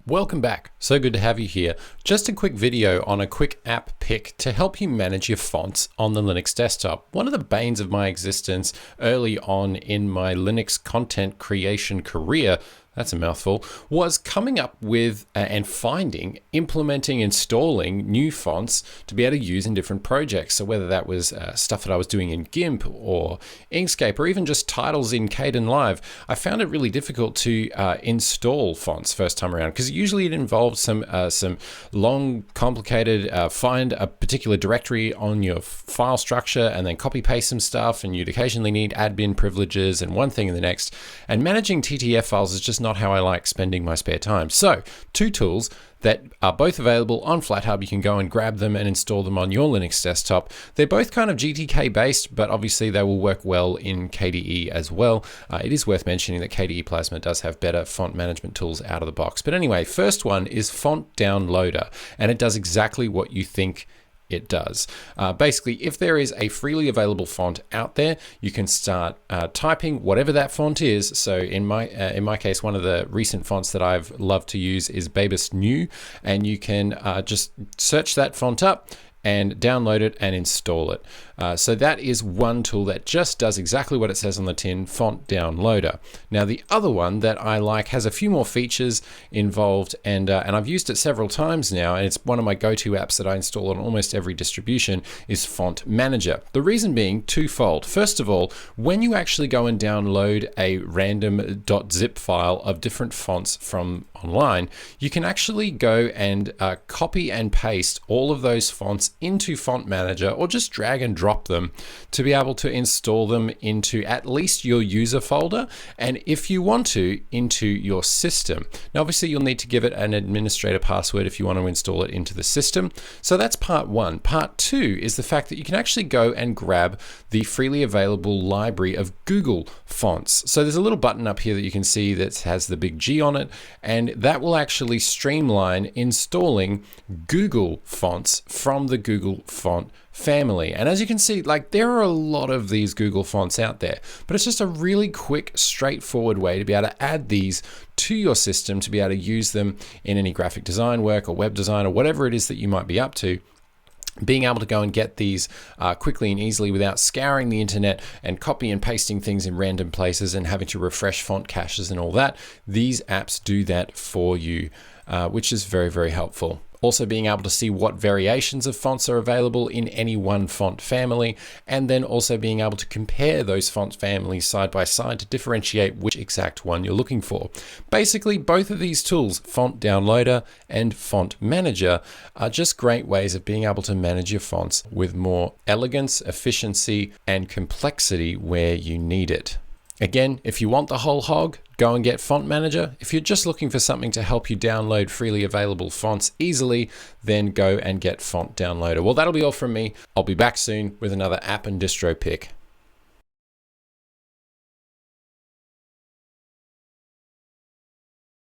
Welcome back. So good to have you here. Just a quick video on a quick app pick to help you manage your fonts on the Linux desktop. One of the banes of my existence early on in my Linux content creation career, that's a mouthful, was coming up with and finding, implementing, installing new fonts to be able to use in different projects. So whether that was stuff that I was doing in GIMP or Inkscape or even just titles in Kdenlive, I found it really difficult to install fonts first time around, because usually it involves some long, complicated, find a particular directory on your file structure and then copy paste some stuff, and you'd occasionally need admin privileges and one thing and the next. And managing TTF files is just not how I like spending my spare time. So, two tools that are both available on FlatHub. You can go and grab them and install them on your Linux desktop. They're both kind of GTK based, but obviously they will work well in KDE as well. It is worth mentioning that KDE Plasma does have better font management tools out of the box. But anyway, first one is Font Downloader, and it does exactly what you think it does. Basically, if there is a freely available font out there, you can start typing whatever that font is. So in my case, one of the recent fonts that I've loved to use is Babus New, and you can just search that font up and download it and install it. So that is one tool that just does exactly what it says on the tin, Font Downloader. Now the other one that I like has a few more features involved, and I've used it several times now, and it's one of my go-to apps that I install on almost every distribution, is Font Manager. The reason being twofold. First of all, when you actually go and download a random .zip file of different fonts from online, you can actually go and copy and paste all of those fonts into Font Manager, or just drag and drop them to be able to install them into at least your user folder, and if you want to, into your system. Now obviously you'll need to give it an administrator password if you want to install it into the system. So that's part one. Part two is the fact that you can actually go and grab the freely available library of Google fonts. So there's a little button up here that you can see that has the big G on it, and that will actually streamline installing Google fonts from the Google font family. And as you can see, like, there are a lot of these Google fonts out there, but it's just a really quick, straightforward way to be able to add these to your system, to be able to use them in any graphic design work or web design or whatever it is that you might be up to. Being able to go and get these quickly and easily without scouring the internet and copy and pasting things in random places and having to refresh font caches and all that. These apps do that for you, which is very, very helpful. Also being able to see what variations of fonts are available in any one font family, and then also being able to compare those font families side by side to differentiate which exact one you're looking for. Basically, both of these tools, Font Downloader and Font Manager, are just great ways of being able to manage your fonts with more elegance, efficiency, and complexity where you need it. Again, if you want the whole hog, go and get Font Manager. If you're just looking for something to help you download freely available fonts easily, then go and get Font Downloader. Well, that'll be all from me. I'll be back soon with another app and distro pick.